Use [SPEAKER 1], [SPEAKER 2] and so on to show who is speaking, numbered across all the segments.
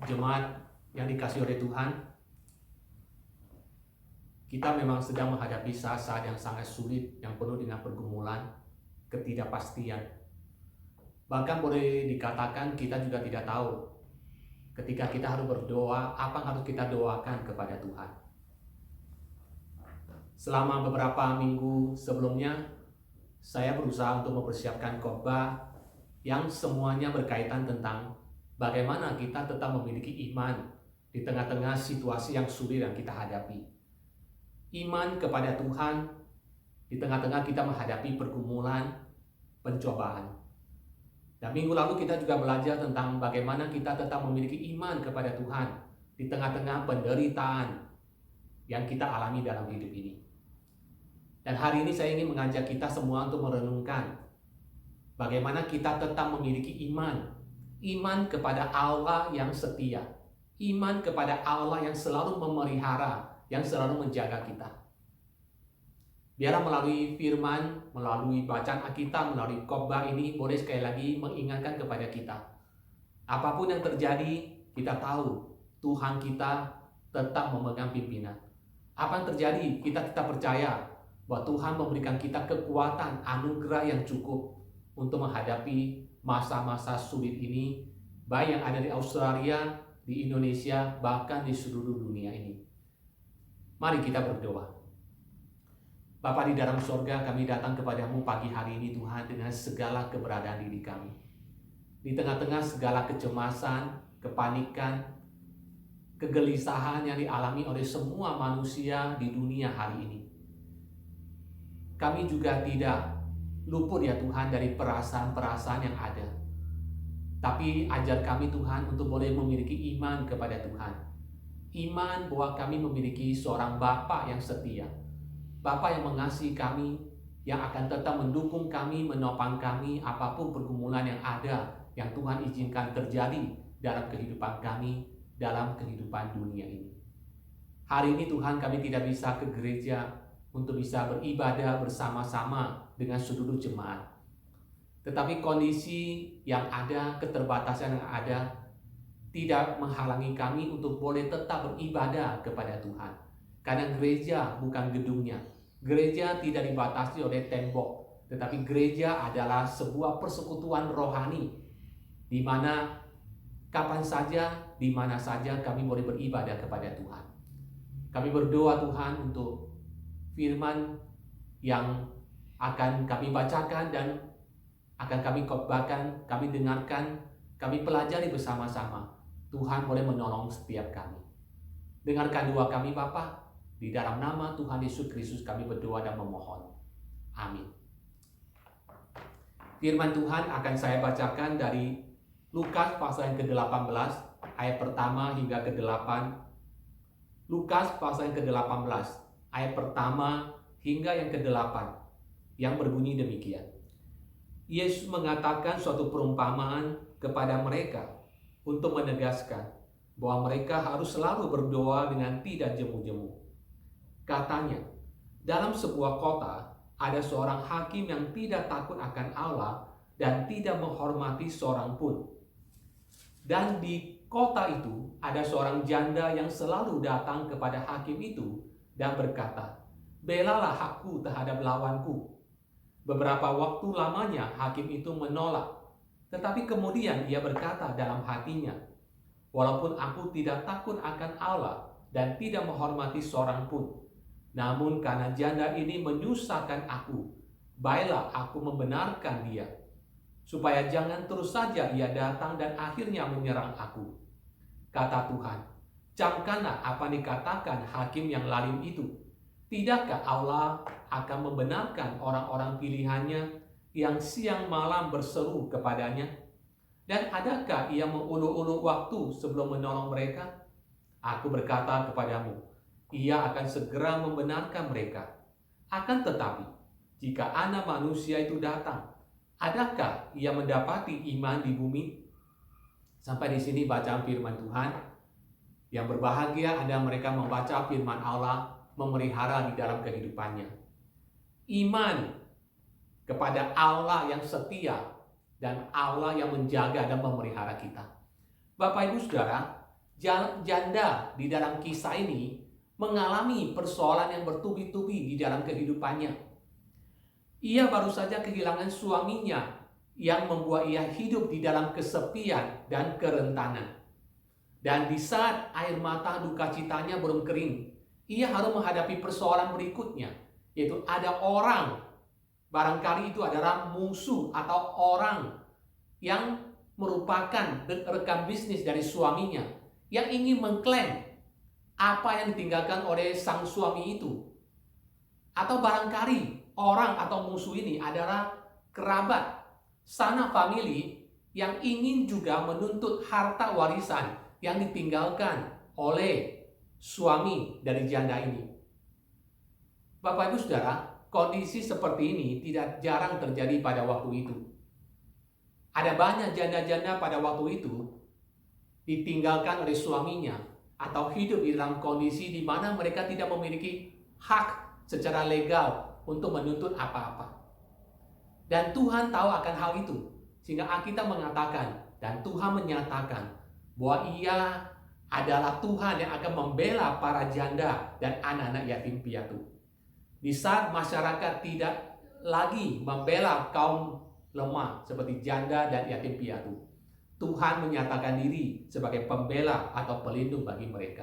[SPEAKER 1] Jemaat yang dikasihi oleh Tuhan, kita memang sedang menghadapi saat-saat yang sangat sulit, yang penuh dengan pergumulan, ketidakpastian. Bahkan boleh dikatakan kita juga tidak tahu ketika kita harus berdoa, apa yang harus kita doakan kepada Tuhan. Selama beberapa minggu sebelumnya, saya berusaha untuk mempersiapkan khotbah yang semuanya berkaitan tentang bagaimana kita tetap memiliki iman di tengah-tengah situasi yang sulit yang kita hadapi. Iman kepada Tuhan di tengah-tengah kita menghadapi pergumulan, pencobaan. Dan minggu lalu kita juga belajar tentang bagaimana kita tetap memiliki iman kepada Tuhan di tengah-tengah penderitaan yang kita alami dalam hidup ini. Dan hari ini saya ingin mengajak kita semua untuk merenungkan bagaimana kita tetap memiliki iman kepada Allah yang setia, iman kepada Allah yang selalu memelihara, yang selalu menjaga kita. Biarlah melalui firman, melalui bacaan Alkitab, melalui khotbah ini boleh sekali lagi mengingatkan kepada kita. Apapun yang terjadi, kita tahu Tuhan kita tetap memegang pimpinan. Apa yang terjadi, kita tetap percaya bahwa Tuhan memberikan kita kekuatan, anugerah yang cukup untuk menghadapi masa-masa sulit ini, baik yang ada di Australia, di Indonesia, bahkan di seluruh dunia ini. Mari kita berdoa. Bapa di dalam sorga, kami datang kepadamu pagi hari ini Tuhan dengan segala keberadaan diri kami. Di tengah-tengah segala kecemasan, kepanikan, kegelisahan yang dialami oleh semua manusia di dunia hari ini. Kami juga tidak luput ya Tuhan dari perasaan-perasaan yang ada. Tapi ajar kami Tuhan untuk boleh memiliki iman kepada Tuhan. Iman bahwa kami memiliki seorang Bapa yang setia. Bapa yang mengasihi kami, yang akan tetap mendukung kami, menopang kami apapun pergumulan yang ada, yang Tuhan izinkan terjadi dalam kehidupan kami, dalam kehidupan dunia ini. Hari ini Tuhan kami tidak bisa ke gereja untuk bisa beribadah bersama-sama dengan seluruh jemaat. Tetapi kondisi yang ada, keterbatasan yang ada, tidak menghalangi kami untuk boleh tetap beribadah kepada Tuhan. Karena gereja bukan gedungnya. Gereja tidak dibatasi oleh tembok, tetapi gereja adalah sebuah persekutuan rohani di mana kapan saja, di mana saja kami boleh beribadah kepada Tuhan. Kami berdoa Tuhan untuk firman yang akan kami bacakan dan akan kami khotbahkan, kami dengarkan, kami pelajari bersama-sama. Tuhan boleh menolong setiap kami. Dengarkan doa kami Bapa, di dalam nama Tuhan Yesus Kristus kami berdoa dan memohon. Amin. Firman Tuhan akan saya bacakan dari Lukas pasal yang ke-18, ayat pertama hingga ke-8. Lukas pasal yang ke-18, ayat pertama hingga yang ke-8, yang berbunyi demikian. Yesus mengatakan suatu perumpamaan kepada mereka untuk menegaskan bahwa mereka harus selalu berdoa dengan tidak jemu-jemu. Katanya, dalam sebuah kota ada seorang hakim yang tidak takut akan Allah dan tidak menghormati seorang pun. Dan di kota itu ada seorang janda yang selalu datang kepada hakim itu dan berkata, "Belalah hakku terhadap lawanku." Beberapa waktu lamanya hakim itu menolak, tetapi kemudian ia berkata dalam hatinya, "Walaupun aku tidak takut akan Allah dan tidak menghormati seorang pun, namun karena janda ini menyusahkan aku, baiklah aku membenarkan dia, supaya jangan terus saja ia datang dan akhirnya menyerang aku." Kata Tuhan, "Camkanlah apa dikatakan hakim yang lalim itu. Tidakkah Allah akan membenarkan orang-orang pilihannya yang siang malam berseru kepadanya? Dan adakah ia mengulur-ulur waktu sebelum menolong mereka? Aku berkata kepadamu, ia akan segera membenarkan mereka. Akan tetapi, jika Anak Manusia itu datang, adakah ia mendapati iman di bumi?" Sampai di sini bacaan firman Tuhan. Yang berbahagia ada mereka membaca firman Allah, memelihara di dalam kehidupannya. Iman kepada Allah yang setia dan Allah yang menjaga dan memelihara kita. Bapak Ibu Saudara, Janda di dalam kisah ini mengalami persoalan yang bertubi-tubi di dalam kehidupannya. Ia baru saja kehilangan suaminya yang membuat ia hidup di dalam kesepian dan kerentanan. Dan di saat air mata duka citanya belum kering, ia harus menghadapi persoalan berikutnya, yaitu ada orang, barangkali itu adalah musuh atau orang yang merupakan rekan bisnis dari suaminya, yang ingin mengklaim apa yang ditinggalkan oleh sang suami itu. Atau barangkali orang atau musuh ini adalah kerabat, sanak famili yang ingin juga menuntut harta warisan yang ditinggalkan oleh suami dari janda ini. Bapak Ibu Saudara, kondisi seperti ini tidak jarang terjadi pada waktu itu. Ada banyak janda-janda pada waktu itu ditinggalkan oleh suaminya atau hidup di dalam kondisi di mana mereka tidak memiliki hak secara legal untuk menuntut apa-apa. Dan Tuhan tahu akan hal itu, sehingga Alkitab mengatakan dan Tuhan menyatakan bahwa Ia adalah Tuhan yang akan membela para janda dan anak-anak yatim piatu. Di saat masyarakat tidak lagi membela kaum lemah seperti janda dan yatim piatu, Tuhan menyatakan diri sebagai pembela atau pelindung bagi mereka.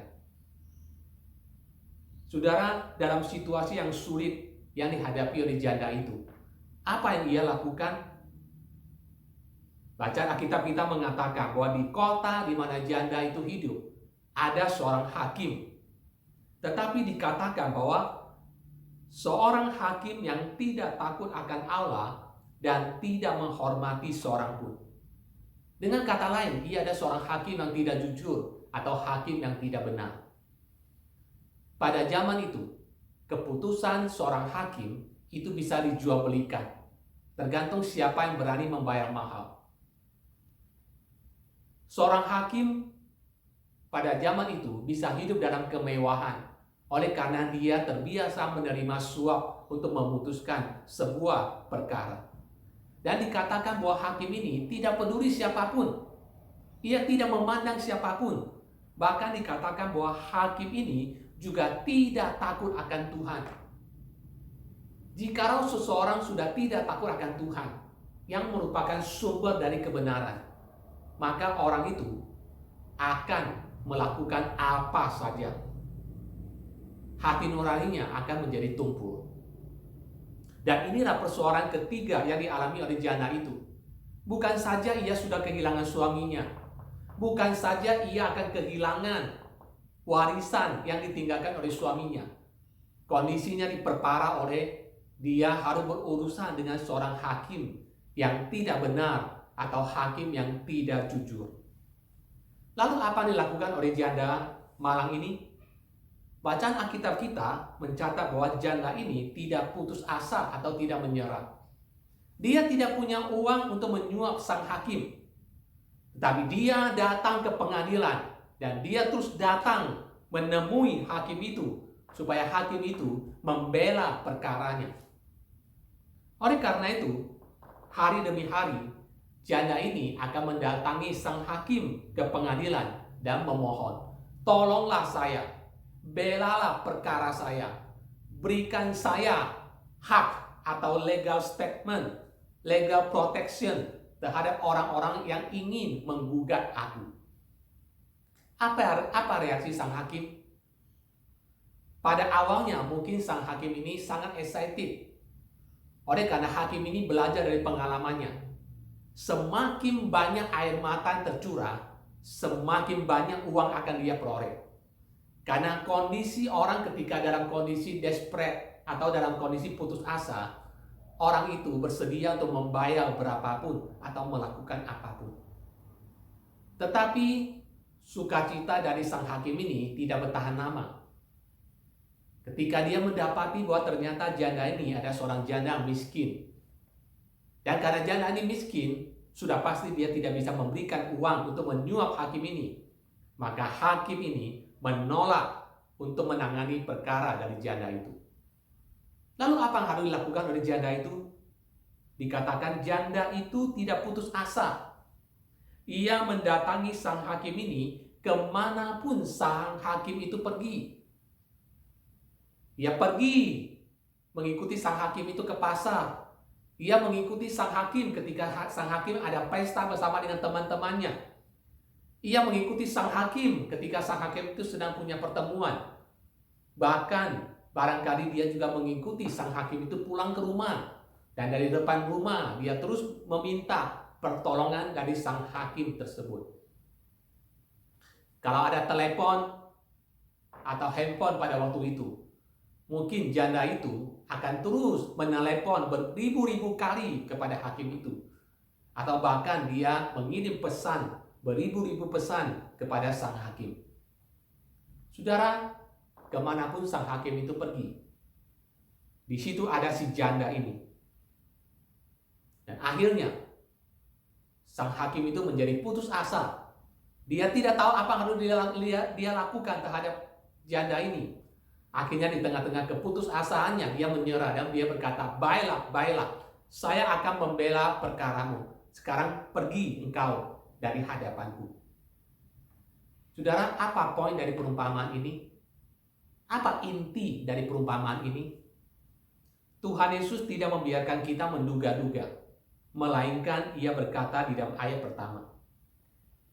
[SPEAKER 1] Saudara, dalam situasi yang sulit yang dihadapi oleh janda itu, apa yang ia lakukan? Bacaan Alkitab kita mengatakan bahwa di kota di mana janda itu hidup, ada seorang hakim. Tetapi dikatakan bahwa seorang hakim yang tidak takut akan Allah dan tidak menghormati seorang pun. Dengan kata lain, ia ada seorang hakim yang tidak jujur atau hakim yang tidak benar. Pada zaman itu, keputusan seorang hakim itu bisa dijual belikan, tergantung siapa yang berani membayar mahal. Seorang hakim pada zaman itu bisa hidup dalam kemewahan oleh karena dia terbiasa menerima suap untuk memutuskan sebuah perkara. Dan dikatakan bahwa hakim ini tidak peduli siapapun. Ia tidak memandang siapapun. Bahkan dikatakan bahwa hakim ini juga tidak takut akan Tuhan. Jikalau seseorang sudah tidak takut akan Tuhan, yang merupakan sumber dari kebenaran, maka orang itu akan melakukan apa saja. Hati nuraninya akan menjadi tumpul. Dan inilah persoalan ketiga yang dialami oleh janda itu. Bukan saja ia sudah kehilangan suaminya, bukan saja ia akan kehilangan warisan yang ditinggalkan oleh suaminya. Kondisinya diperparah oleh dia harus berurusan dengan seorang hakim yang tidak benar atau hakim yang tidak jujur. Lalu apa yang dilakukan oleh janda malang ini? Bacaan Alkitab kita mencatat bahwa janda ini tidak putus asa atau tidak menyerah. Dia tidak punya uang untuk menyuap sang hakim. Tetapi dia datang ke pengadilan dan dia terus datang menemui hakim itu supaya hakim itu membela perkaranya. Oleh karena itu, hari demi hari janda ini akan mendatangi sang hakim ke pengadilan dan memohon, "Tolonglah saya, belalah perkara saya, berikan saya hak atau legal statement, legal protection terhadap orang-orang yang ingin menggugat aku." Apa reaksi sang hakim? Pada awalnya mungkin sang hakim ini sangat excited. Oleh karena hakim ini belajar dari pengalamannya. Semakin banyak air mata tercurah, semakin banyak uang akan dia peroleh. Karena kondisi orang ketika dalam kondisi desperate atau dalam kondisi putus asa, orang itu bersedia untuk membayar berapapun atau melakukan apapun. Tetapi sukacita dari sang hakim ini tidak bertahan lama. Ketika dia mendapati bahwa ternyata janda ini ada seorang janda miskin. Dan karena janda ini miskin, sudah pasti dia tidak bisa memberikan uang untuk menyuap hakim ini. Maka hakim ini menolak untuk menangani perkara dari janda itu. Lalu apa yang harus dilakukan oleh janda itu? Dikatakan janda itu tidak putus asa. Ia mendatangi sang hakim ini kemanapun sang hakim itu pergi. Ia pergi mengikuti sang hakim itu ke pasar. Ia mengikuti sang hakim ketika sang hakim ada pesta bersama dengan teman-temannya. Ia mengikuti sang hakim ketika sang hakim itu sedang punya pertemuan. Bahkan barangkali dia juga mengikuti sang hakim itu pulang ke rumah. Dan dari depan rumah dia terus meminta pertolongan dari sang hakim tersebut. Kalau ada telepon atau handphone pada waktu itu, mungkin janda itu akan terus menelepon beribu-ribu kali kepada hakim itu. Atau bahkan dia mengirim pesan, beribu-ribu pesan kepada sang hakim. Saudara, kemanapun sang hakim itu pergi, di situ ada si janda ini. Dan akhirnya, sang hakim itu menjadi putus asa. Dia tidak tahu apa yang harus dia lakukan terhadap janda ini. Akhirnya di tengah-tengah keputusasaannya dia menyerah dan dia berkata, baiklah, saya akan membela perkaramu. Sekarang pergi engkau dari hadapanku. Saudara, apa poin dari perumpamaan ini? Apa inti dari perumpamaan ini? Tuhan Yesus tidak membiarkan kita menduga-duga, melainkan ia berkata di dalam ayat pertama.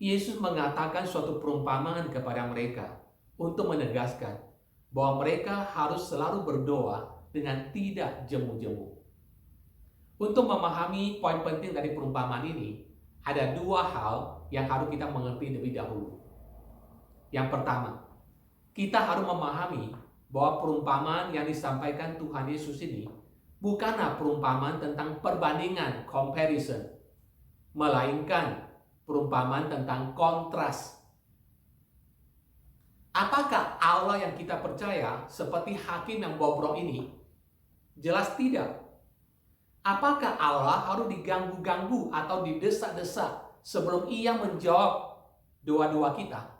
[SPEAKER 1] Yesus mengatakan suatu perumpamaan kepada mereka untuk menegaskan bahwa mereka harus selalu berdoa dengan tidak jemu-jemu. Untuk memahami poin penting dari perumpamaan ini, ada dua hal yang harus kita mengerti lebih dahulu. Yang pertama, kita harus memahami bahwa perumpamaan yang disampaikan Tuhan Yesus ini bukanlah perumpamaan tentang perbandingan, comparison, melainkan perumpamaan tentang kontras. Apakah Allah yang kita percaya seperti hakim yang bobrok ini? Jelas tidak. Apakah Allah harus diganggu-ganggu atau didesak-desak sebelum ia menjawab doa-doa kita?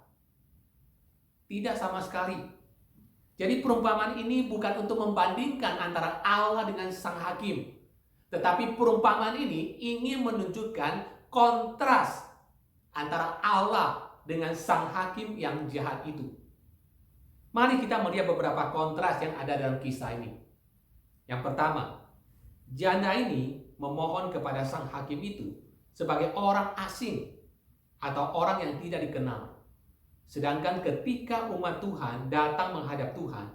[SPEAKER 1] Tidak sama sekali. Jadi perumpamaan ini bukan untuk membandingkan antara Allah dengan sang hakim. Tetapi perumpamaan ini ingin menunjukkan kontras antara Allah dengan sang hakim yang jahat itu. Mari kita melihat beberapa kontras yang ada dalam kisah ini. Yang pertama, janda ini memohon kepada sang hakim itu sebagai orang asing atau orang yang tidak dikenal. Sedangkan ketika umat Tuhan datang menghadap Tuhan,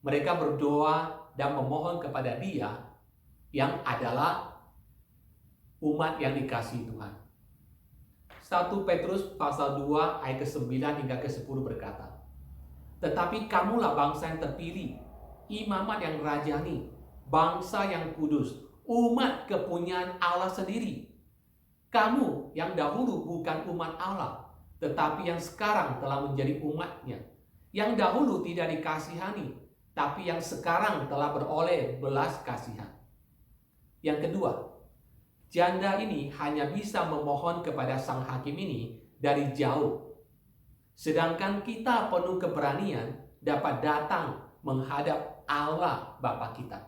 [SPEAKER 1] mereka berdoa dan memohon kepada Dia yang adalah umat yang dikasihi Tuhan. 1 Petrus pasal 2 ayat ke-9 hingga ke-10 berkata, tetapi kamulah bangsa yang terpilih, imamat yang rajani, bangsa yang kudus, umat kepunyaan Allah sendiri. Kamu yang dahulu bukan umat Allah, tetapi yang sekarang telah menjadi umatnya. Yang dahulu tidak dikasihani, tapi yang sekarang telah beroleh belas kasihan. Yang kedua, janda ini hanya bisa memohon kepada sang hakim ini dari jauh. Sedangkan kita penuh keberanian dapat datang menghadap Allah Bapa kita.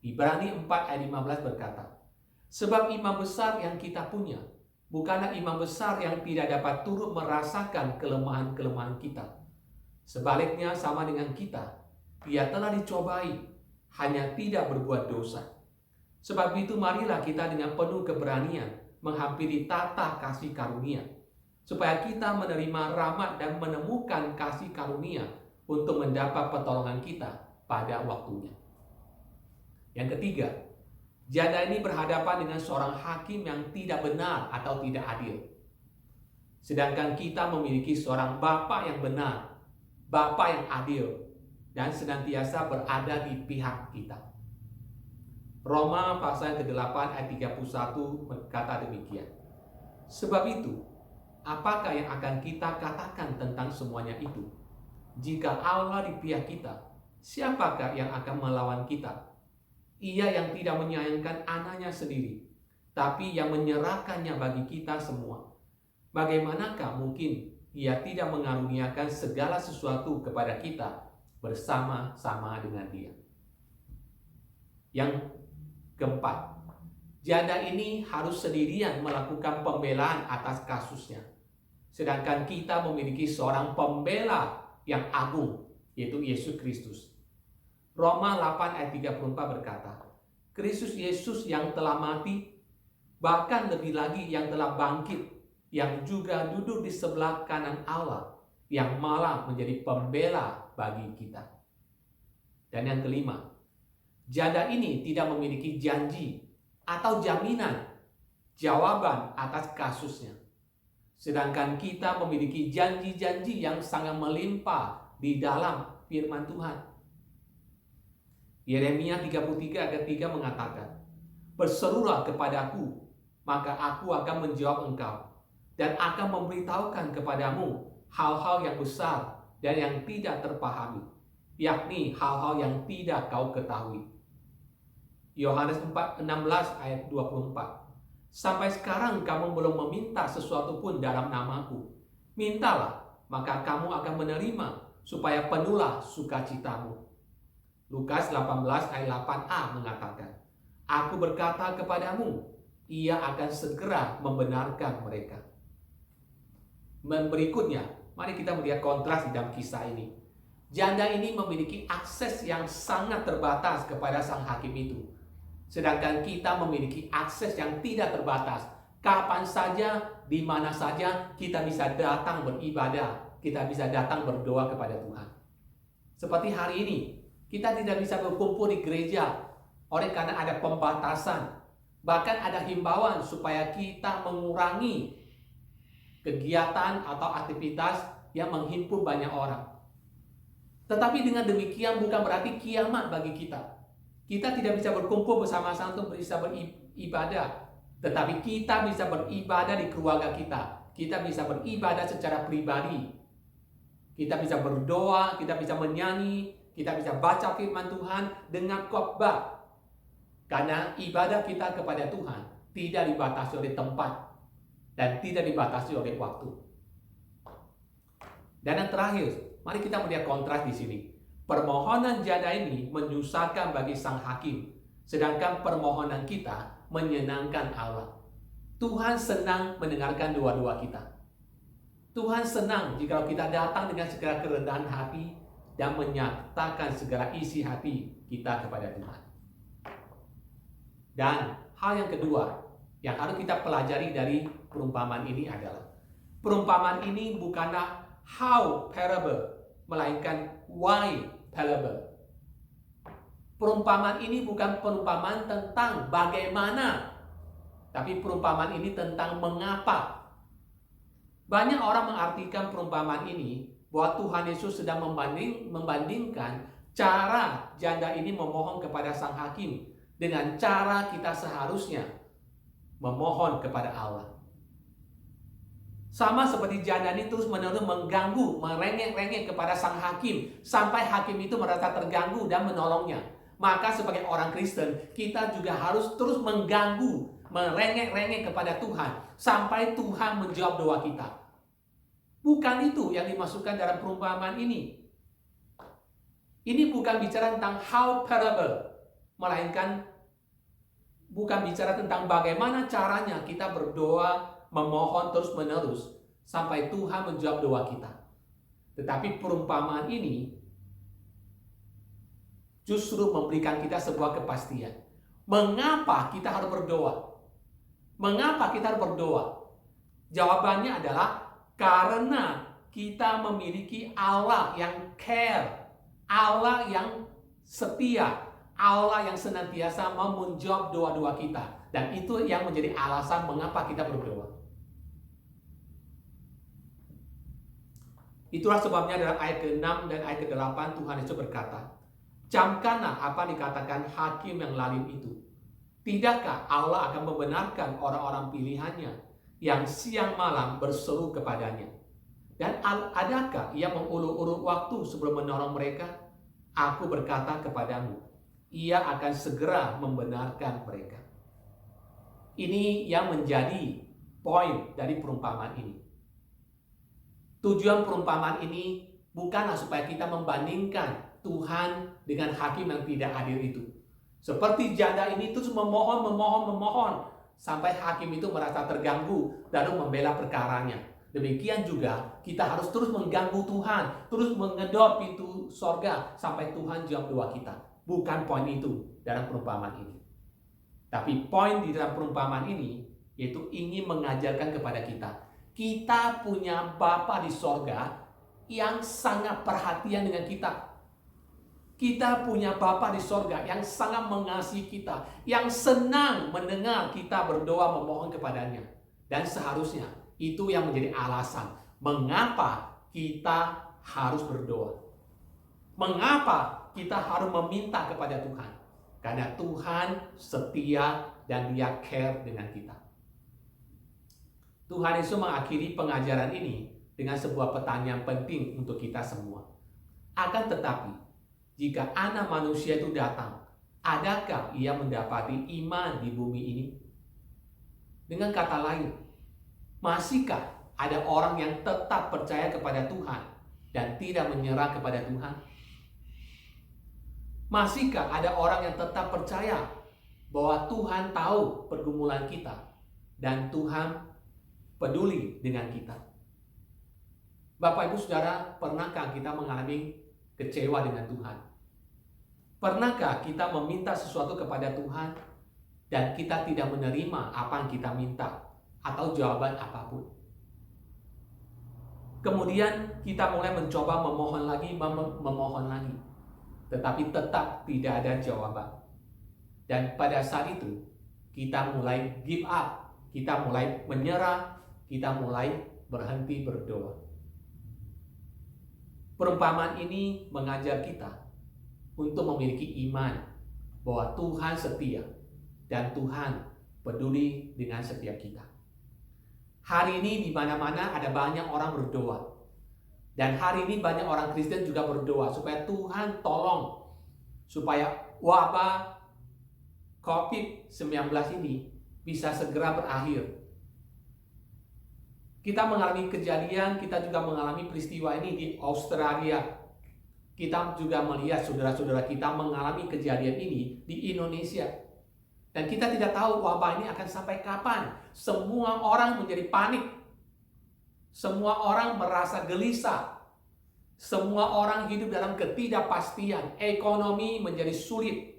[SPEAKER 1] Ibrani 4 ayat 15 berkata, sebab imam besar yang kita punya bukanlah imam besar yang tidak dapat turut merasakan kelemahan-kelemahan kita. Sebaliknya sama dengan kita, dia telah dicobai, hanya tidak berbuat dosa. Sebab itu marilah kita dengan penuh keberanian menghampiri tata kasih karunia, supaya kita menerima rahmat dan menemukan kasih karunia untuk mendapat pertolongan kita pada waktunya. Yang ketiga, janda ini berhadapan dengan seorang hakim yang tidak benar atau tidak adil. Sedangkan kita memiliki seorang Bapa yang benar, Bapa yang adil, dan senantiasa berada di pihak kita. Roma pasal ke-8 ayat 31 berkata demikian. Sebab itu, apakah yang akan kita katakan tentang semuanya itu? Jika Allah di pihak kita, siapakah yang akan melawan kita? Ia yang tidak menyayangkan anaknya sendiri, tapi yang menyerahkannya bagi kita semua. Bagaimanakah mungkin ia tidak mengaruniakan segala sesuatu kepada kita bersama-sama dengan Dia? Yang keempat, janda ini harus sendirian melakukan pembelaan atas kasusnya. Sedangkan kita memiliki seorang pembela yang agung, yaitu Yesus Kristus. Roma 8 ayat 34 berkata, Kristus Yesus yang telah mati, bahkan lebih lagi yang telah bangkit, yang juga duduk di sebelah kanan Allah, yang malah menjadi pembela bagi kita. Dan yang kelima, janda ini tidak memiliki janji atau jaminan jawaban atas kasusnya. Sedangkan kita memiliki janji-janji yang sangat melimpah di dalam firman Tuhan. Yeremia 33 ayat 3 mengatakan, berserulah kepadaku, maka aku akan menjawab engkau, dan akan memberitahukan kepadamu hal-hal yang besar dan yang tidak terpahami, yakni hal-hal yang tidak kau ketahui. Yohanes 16 ayat 24. Sampai sekarang kamu belum meminta sesuatu pun dalam namaku. Mintalah, maka kamu akan menerima, supaya penuhlah sukacitamu. Lukas 18 ayat 8a mengatakan, aku berkata kepadamu, ia akan segera membenarkan mereka. Berikutnya, mari kita melihat kontras di dalam kisah ini. Janda ini memiliki akses yang sangat terbatas kepada sang hakim itu. Sedangkan kita memiliki akses yang tidak terbatas. Kapan saja, di mana saja, kita bisa datang beribadah. Kita bisa datang berdoa kepada Tuhan. Seperti hari ini, kita tidak bisa berkumpul di gereja oleh karena ada pembatasan. Bahkan ada himbauan supaya kita mengurangi kegiatan atau aktivitas yang menghimpun banyak orang. Tetapi dengan demikian bukan berarti kiamat bagi kita. Kita tidak bisa berkumpul bersama-sama untuk bisa beribadah. Tetapi kita bisa beribadah di keluarga kita. Kita bisa beribadah secara pribadi. Kita bisa berdoa, kita bisa menyanyi, kita bisa baca firman Tuhan dengan khotbah. Karena ibadah kita kepada Tuhan tidak dibatasi oleh tempat dan tidak dibatasi oleh waktu. Dan yang terakhir, mari kita melihat kontras di sini. Permohonan janda ini menyusahkan bagi sang hakim, sedangkan permohonan kita menyenangkan Allah. Tuhan senang mendengarkan doa-doa kita. Tuhan senang jika kita datang dengan segala kerendahan hati dan menyatakan segala isi hati kita kepada Tuhan. Dan hal yang kedua yang harus kita pelajari dari perumpamaan ini adalah, perumpamaan ini bukanlah how parable, melainkan why parable. Perumpamaan ini bukan perumpamaan tentang bagaimana, tapi perumpamaan ini tentang mengapa. Banyak orang mengartikan perumpamaan ini bahwa Tuhan Yesus sedang membandingkan cara janda ini memohon kepada sang hakim dengan cara kita seharusnya memohon kepada Allah. Sama seperti janda ini terus-menerus mengganggu, merengek-rengek kepada sang hakim sampai hakim itu merasa terganggu dan menolongnya. Maka sebagai orang Kristen, kita juga harus terus mengganggu, merengek-rengek kepada Tuhan sampai Tuhan menjawab doa kita. Bukan itu yang dimasukkan dalam perumpamaan ini. Ini bukan bicara tentang how parable, melainkan bukan bicara tentang bagaimana caranya kita berdoa, memohon terus-menerus sampai Tuhan menjawab doa kita. Tetapi perumpamaan ini justru memberikan kita sebuah kepastian. Mengapa kita harus berdoa? Mengapa kita harus berdoa? Jawabannya adalah karena kita memiliki Allah yang care, Allah yang setia, Allah yang senantiasa mau menjawab doa-doa kita. Dan itu yang menjadi alasan mengapa kita berdoa. Itulah sebabnya dalam ayat ke-6 dan ayat ke-8 Tuhan Yesus berkata, camkanlah apa dikatakan hakim yang lalim itu. Tidakkah Allah akan membenarkan orang-orang pilihannya yang siang malam berseru kepadanya? Dan adakah ia mengulur-ulur waktu sebelum menolong mereka? Aku berkata kepadamu, ia akan segera membenarkan mereka. Ini yang menjadi poin dari perumpamaan ini. Tujuan perumpamaan ini bukanlah supaya kita membandingkan Tuhan dengan hakim yang tidak adil itu. Seperti janda ini terus memohon sampai hakim itu merasa terganggu lalu membela perkaranya. Demikian juga kita harus terus mengganggu Tuhan, terus mengedor pintu sorga sampai Tuhan jawab doa kita. Bukan poin itu dalam perumpamaan ini. Tapi poin di dalam perumpamaan ini yaitu ingin mengajarkan kepada kita. Kita punya Bapa di sorga yang sangat perhatian dengan kita. Kita punya Bapa di sorga yang sangat mengasihi kita, yang senang mendengar kita berdoa memohon kepadanya. Dan seharusnya itu yang menjadi alasan mengapa kita harus berdoa. Mengapa kita harus meminta kepada Tuhan? Karena Tuhan setia dan Dia care dengan kita. Tuhan Yesus mengakhiri pengajaran ini dengan sebuah pertanyaan penting untuk kita semua. Akan tetapi, jika Anak Manusia itu datang, adakah Ia mendapati iman di bumi ini? Dengan kata lain, masihkah ada orang yang tetap percaya kepada Tuhan dan tidak menyerah kepada Tuhan? Masihkah ada orang yang tetap percaya bahwa Tuhan tahu pergumulan kita dan Tuhan peduli dengan kita? Bapak Ibu Saudara, pernahkah kita mengalami kecewa dengan Tuhan? Pernahkah kita meminta sesuatu kepada Tuhan dan kita tidak menerima apa yang kita minta atau jawaban apapun? Kemudian kita mulai mencoba memohon lagi, tetapi tetap tidak ada jawaban. Dan pada saat itu kita mulai give up, kita mulai menyerah, kita mulai berhenti berdoa. Perumpamaan ini mengajar kita untuk memiliki iman bahwa Tuhan setia dan Tuhan peduli dengan setiap kita. Hari ini di mana-mana ada banyak orang berdoa. Dan hari ini banyak orang Kristen juga berdoa supaya Tuhan tolong supaya wabah COVID-19 ini bisa segera berakhir. Kita mengalami kejadian, kita juga mengalami peristiwa ini di Australia. Kita juga melihat saudara-saudara kita mengalami kejadian ini di Indonesia. Dan kita tidak tahu wabah ini akan sampai kapan. Semua orang menjadi panik. Semua orang merasa gelisah. Semua orang hidup dalam ketidakpastian. Ekonomi menjadi sulit.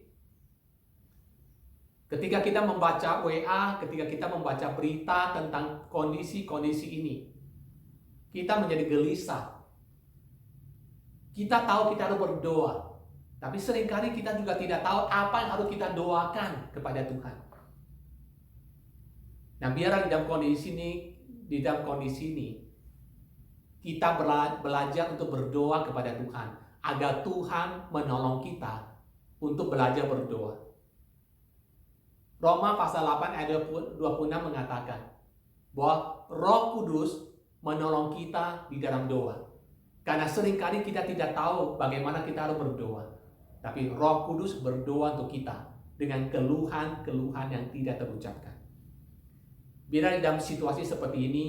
[SPEAKER 1] Ketika kita membaca WA, ketika kita membaca berita tentang kondisi-kondisi ini, kita menjadi gelisah. Kita tahu kita harus berdoa, tapi seringkali kita juga tidak tahu apa yang harus kita doakan kepada Tuhan. Nah, biarlah di dalam kondisi ini, kita belajar untuk berdoa kepada Tuhan, agar Tuhan menolong kita untuk belajar berdoa. Roma pasal 8 ayat 26 mengatakan bahwa Roh Kudus menolong kita di dalam doa. Karena seringkali kita tidak tahu bagaimana kita harus berdoa. Tapi Roh Kudus berdoa untuk kita dengan keluhan-keluhan yang tidak terucapkan. Bila di dalam situasi seperti ini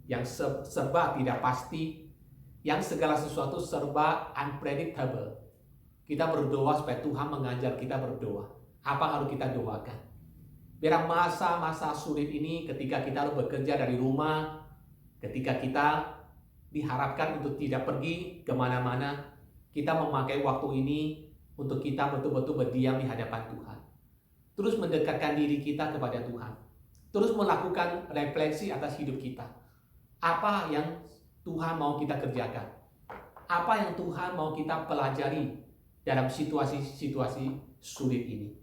[SPEAKER 1] yang serba tidak pasti, yang segala sesuatu serba unpredictable, kita berdoa supaya Tuhan mengajar kita berdoa. Apa harus kita doakan? Biar masa-masa sulit ini ketika kita harus bekerja dari rumah, ketika kita diharapkan untuk tidak pergi kemana-mana, kita memakai waktu ini untuk kita betul-betul berdiam di hadapan Tuhan. Terus mendekatkan diri kita kepada Tuhan. Terus melakukan refleksi atas hidup kita. Apa yang Tuhan mau kita kerjakan? Apa yang Tuhan mau kita pelajari dalam situasi-situasi sulit ini?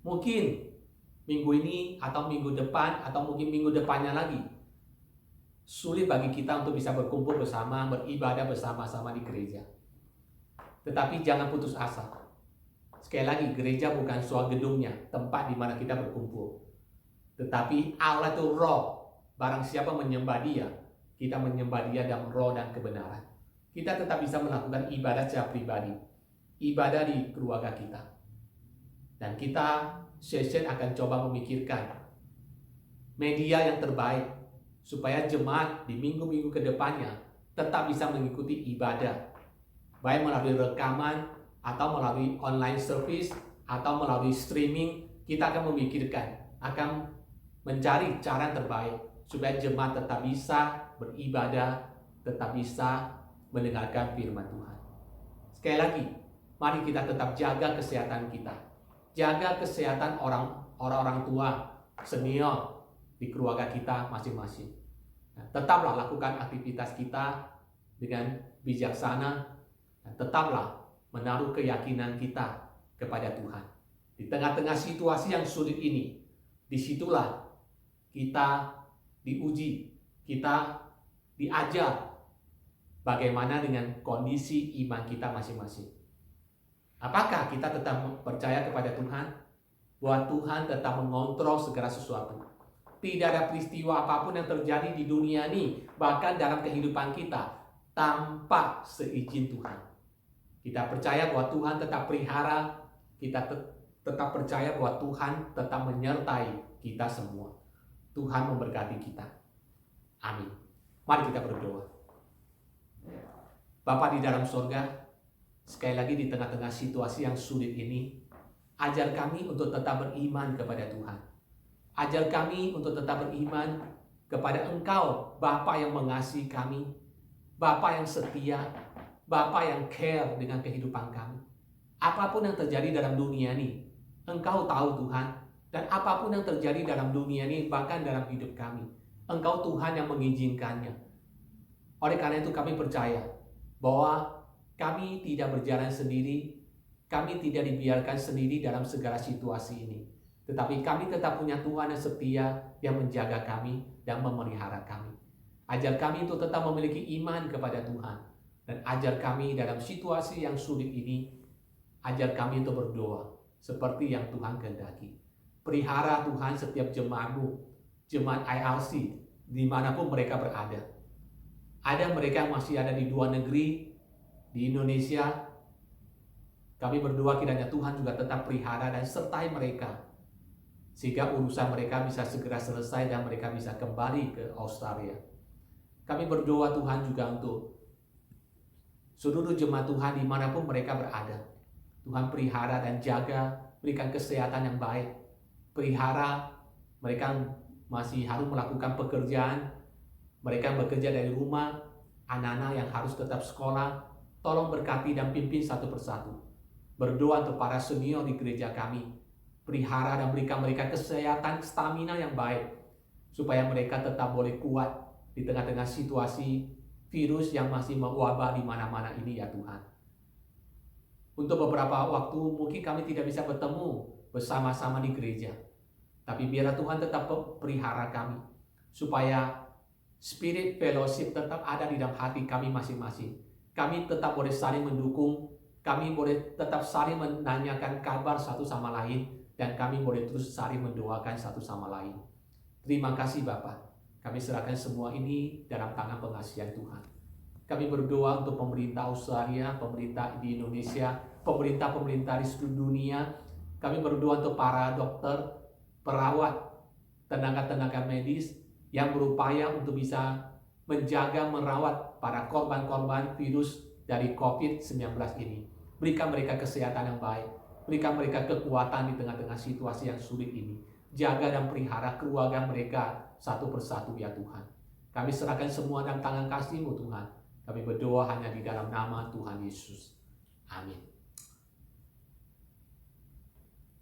[SPEAKER 1] Mungkin minggu ini atau minggu depan atau mungkin minggu depannya lagi sulit bagi kita untuk bisa berkumpul bersama, beribadah bersama-sama di gereja. Tetapi jangan putus asa. Sekali lagi, gereja bukan soal gedungnya, tempat di mana kita berkumpul. Tetapi Allah itu roh. Barang siapa menyembah Dia, kita menyembah Dia dalam roh dan kebenaran. Kita tetap bisa melakukan ibadah secara pribadi, ibadah di keluarga kita. Dan kita session akan coba memikirkan media yang terbaik supaya jemaat di minggu-minggu ke depannya tetap bisa mengikuti ibadah, baik melalui rekaman atau melalui online service atau melalui streaming. Kita akan memikirkan, akan mencari cara yang terbaik supaya jemaat tetap bisa beribadah, tetap bisa mendengarkan firman Tuhan. Sekali lagi, mari kita tetap jaga kesehatan kita. Jaga kesehatan orang-orang tua, senior di keluarga kita masing-masing. Nah, tetaplah lakukan aktivitas kita dengan bijaksana, dan tetaplah menaruh keyakinan kita kepada Tuhan. Di tengah-tengah situasi yang sulit ini, disitulah kita diuji, kita diajar bagaimana dengan kondisi iman kita masing-masing. Apakah kita tetap percaya kepada Tuhan? Bahwa Tuhan tetap mengontrol segala sesuatu. Tidak ada peristiwa apapun yang terjadi di dunia ini, bahkan dalam kehidupan kita, tanpa seizin Tuhan. Kita percaya bahwa Tuhan tetap pelihara, kita tetap percaya bahwa Tuhan tetap menyertai kita semua. Tuhan memberkati kita. Amin. Mari kita berdoa. Bapa di dalam surga, sekali lagi di tengah-tengah situasi yang sulit ini, ajar kami untuk tetap beriman kepada Tuhan. Ajar kami untuk tetap beriman kepada Engkau, Bapa yang mengasihi kami, Bapa yang setia, Bapa yang care dengan kehidupan kami. Apapun yang terjadi dalam dunia ini, Engkau tahu Tuhan. Dan apapun yang terjadi dalam dunia ini, bahkan dalam hidup kami, Engkau Tuhan yang mengizinkannya. Oleh karena itu kami percaya bahwa kami tidak berjalan sendiri, kami tidak dibiarkan sendiri dalam segala situasi ini. Tetapi kami tetap punya Tuhan yang setia, yang menjaga kami dan memelihara kami. Ajar kami untuk tetap memiliki iman kepada Tuhan. Dan ajar kami dalam situasi yang sulit ini, ajar kami untuk berdoa seperti yang Tuhan kehendaki. Pelihara Tuhan setiap jemaat-Mu, jemaat IRC, dimanapun mereka berada. Ada mereka yang masih ada di luar negeri, di Indonesia. Kami berdoa kiranya Tuhan juga tetap pelihara dan sertai mereka, sehingga urusan mereka bisa segera selesai dan mereka bisa kembali ke Australia. Kami berdoa Tuhan juga untuk seluruh jemaat Tuhan dimanapun mereka berada. Tuhan pelihara dan jaga, berikan kesehatan yang baik. Pelihara, mereka masih harus melakukan pekerjaan, mereka bekerja dari rumah, anak-anak yang harus tetap sekolah, tolong berkati dan pimpin satu persatu. Berdoa untuk para senior di gereja kami, pelihara dan berikan mereka kesehatan, stamina yang baik, supaya mereka tetap boleh kuat di tengah-tengah situasi virus yang masih mewabah di mana-mana ini ya Tuhan. Untuk beberapa waktu mungkin kami tidak bisa bertemu bersama-sama di gereja. Tapi biarlah Tuhan tetap pelihara kami, supaya spirit fellowship tetap ada di dalam hati kami masing-masing. Kami tetap boleh saling mendukung, kami boleh tetap saling menanyakan kabar satu sama lain, dan kami boleh terus saling mendoakan satu sama lain. Terima kasih Bapa. Kami serahkan semua ini dalam tangan pengasihan Tuhan. Kami berdoa untuk pemerintah Australia, pemerintah di Indonesia, pemerintah-pemerintah di seluruh dunia. Kami berdoa untuk para dokter, perawat, tenaga-tenaga medis yang berupaya untuk bisa menjaga, merawat para korban-korban virus dari COVID-19 ini. Berikan mereka kesehatan yang baik, berikan mereka kekuatan di tengah-tengah situasi yang sulit ini. Jaga dan pelihara keluarga mereka satu persatu ya Tuhan. Kami serahkan semua dalam tangan kasih-Mu Tuhan. Kami berdoa hanya di dalam nama Tuhan Yesus. Amin.